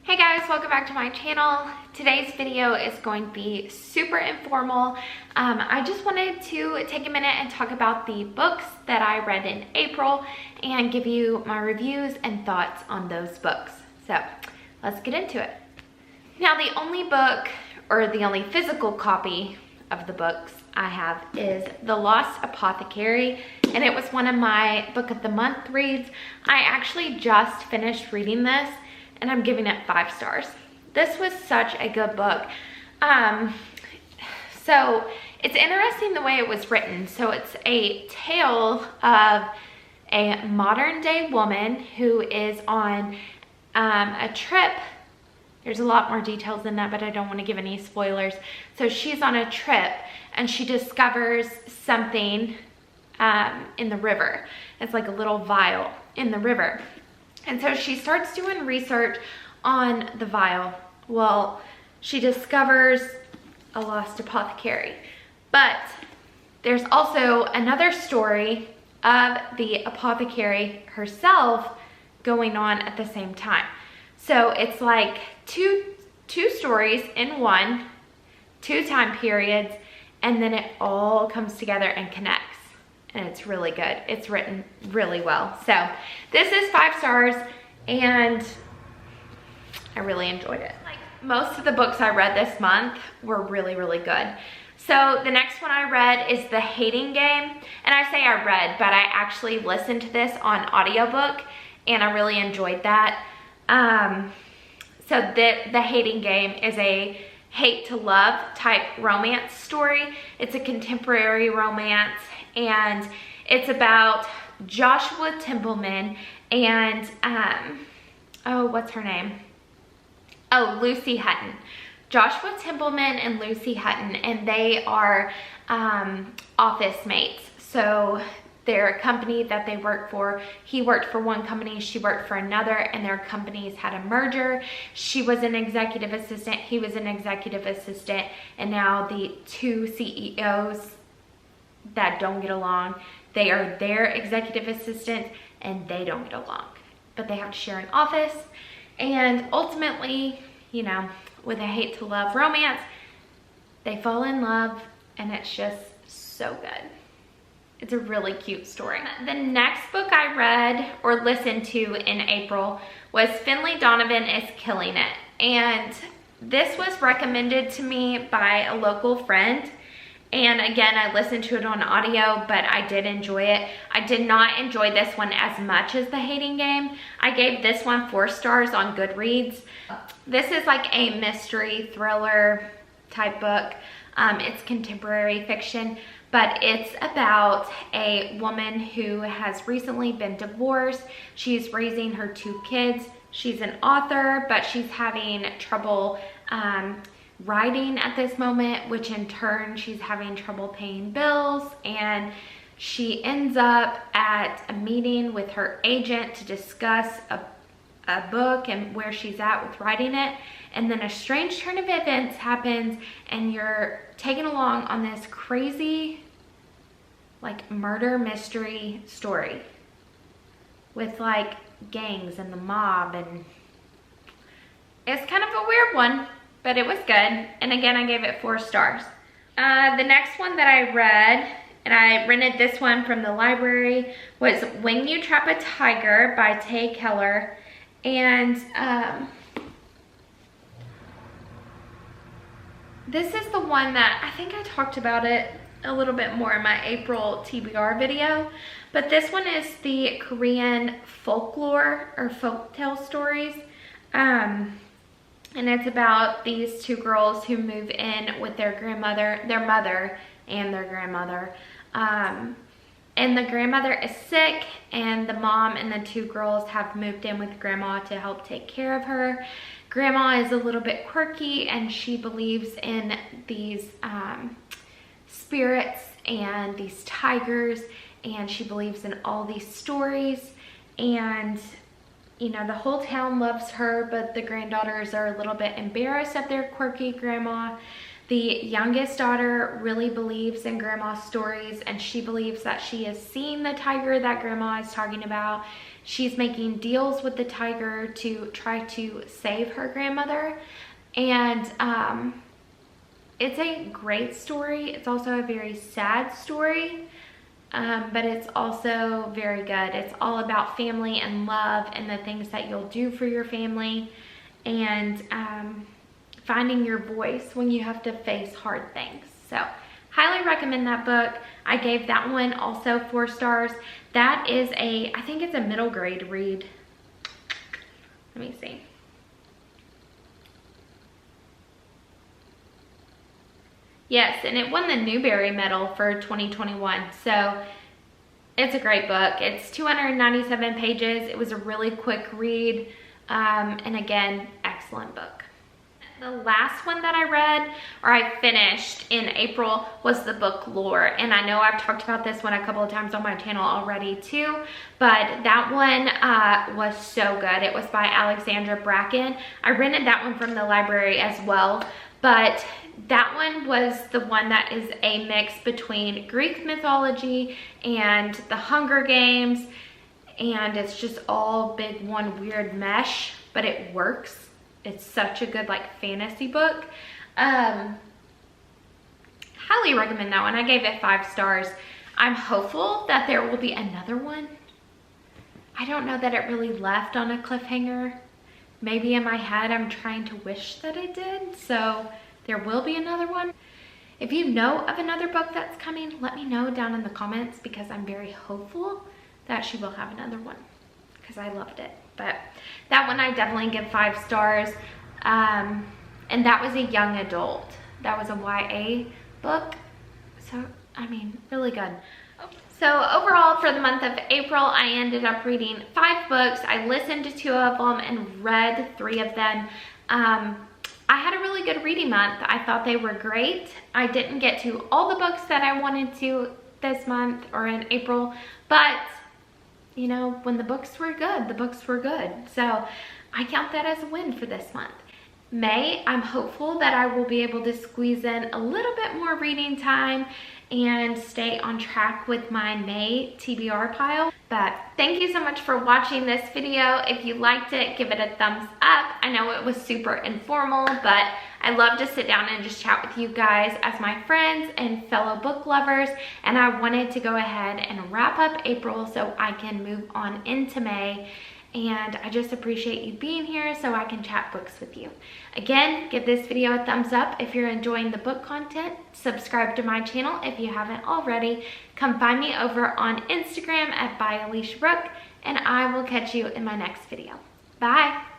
Hey guys, welcome back to my channel. Today's video is going to be super informal. I just wanted to take a minute and talk about the books that I read in April and give you my reviews and thoughts on those books. So let's get into it. Now the only book, or the only physical copy of the books I have is The Lost Apothecary, and it was one of my book of the month reads. I actually just finished reading this and I'm giving it 5 stars. This was such a good book. So it's interesting the way it was written. So it's a tale of a modern day woman who is on a trip. There's a lot more details in that, but I don't want to give any spoilers. So she's on a trip and she discovers something in the river. It's like a little vial in the river. And so she starts doing research on the vial. Well, she discovers a lost apothecary. But there's also another story of the apothecary herself going on at the same time. So it's like two stories in one, 2 time periods, and then it all comes together and connects. And it's really good. It's written really well. So this is 5 stars and I really enjoyed it. Like most of the books I read this month were really, really good. So the next one I read is The Hating Game. And I say I read, but I actually listened to this on audiobook and I really enjoyed that. So The Hating Game is a hate to love type romance story. It's a contemporary romance and it's about Joshua Templeman and oh, what's her name? Oh, Lucy Hutton. Joshua Templeman and Lucy Hutton, and they are office mates. So they're a company that they work for. He worked for one company, she worked for another, and their companies had a merger. She was an executive assistant, he was an executive assistant, and now the 2 CEOs that don't get along, they are their executive assistants and they don't get along, but they have to share an office. And ultimately, you know, with a hate to love romance, they fall in love and it's just so good. It's a really cute story. The next book I read or listened to in April was Finley Donovan is Killing It. And this was recommended to me by a local friend. And again, I listened to it on audio, but I did enjoy it. I did not enjoy this one as much as The Hating Game. I gave this one 4 stars on Goodreads. This is like a mystery thriller type book. It's contemporary fiction, but it's about a woman who has recently been divorced. She's raising her 2 kids. She's an author, but she's having trouble writing at this moment, which in turn she's having trouble paying bills, and she ends up at a meeting with her agent to discuss a book and where she's at with writing it. And then a strange turn of events happens and you're taken along on this crazy like murder mystery story with like gangs and the mob, and it's kind of a weird one, but it was good. And again, I gave it 4 stars. The next one that I read, and I rented this one from the library, was When You Trap a Tiger by Tay Keller. And this is the one that I think I talked about it a little bit more in my April TBR video. But this one is the Korean folklore or folktale stories. And it's about these 2 girls who move in with their grandmother, their mother and their grandmother. And the grandmother is sick and the mom and the 2 girls have moved in with grandma to help take care of her. Grandma is a little bit quirky and she believes in these spirits and these tigers, and she believes in all these stories. And you know, the whole town loves her, but the granddaughters are a little bit embarrassed at their quirky grandma. The youngest daughter really believes in Grandma's stories, and she believes that she has seen the tiger that Grandma is talking about. She's making deals with the tiger to try to save her grandmother. And it's a great story. It's also a very sad story, but it's also very good. It's all about family and love and the things that you'll do for your family, and finding your voice when you have to face hard things. So highly recommend that book. I gave that one also 4 stars. That is I think it's a middle grade read. Let me see. Yes, and it won the Newbery Medal for 2021. So it's a great book. It's 297 pages. It was a really quick read. And again, excellent book. The last one that I read, or I finished in April, was the book Lore. And I know I've talked about this one a couple of times on my channel already too, but that one was so good. It was by Alexandra Bracken. I rented that one from the library as well, but that one was the one that is a mix between Greek mythology and the Hunger Games, and it's just all big one weird mesh, but it works. It's such a good like fantasy book. Highly recommend that one. I gave it 5 stars. I'm hopeful that there will be another one. I don't know that it really left on a cliffhanger. Maybe in my head I'm trying to wish that it did, so there will be another one. If you know of another book that's coming, let me know down in the comments, because I'm very hopeful that she will have another one, because I loved it. But that one I definitely give 5 stars. And that was a young adult. That was a YA book. So, I mean, really good. So overall for the month of April, I ended up reading 5 books. I listened to 2 of them and read 3 of them. I had a really good reading month. I thought they were great. I didn't get to all the books that I wanted to this month or in April, but you know, when the books were good, the books were good. So I count that as a win for this month. May, I'm hopeful that I will be able to squeeze in a little bit more reading time and stay on track with my May TBR pile. But thank you so much for watching this video. If you liked it, give it a thumbs up. I know it was super informal, but I love to sit down and just chat with you guys as my friends and fellow book lovers. And I wanted to go ahead and wrap up April so I can move on into May. And I just appreciate you being here so I can chat books with you. Again, give this video a thumbs up if you're enjoying the book content. Subscribe to my channel if you haven't already. Come find me over on Instagram at @byaliciabrooke, and I will catch you in my next video. Bye!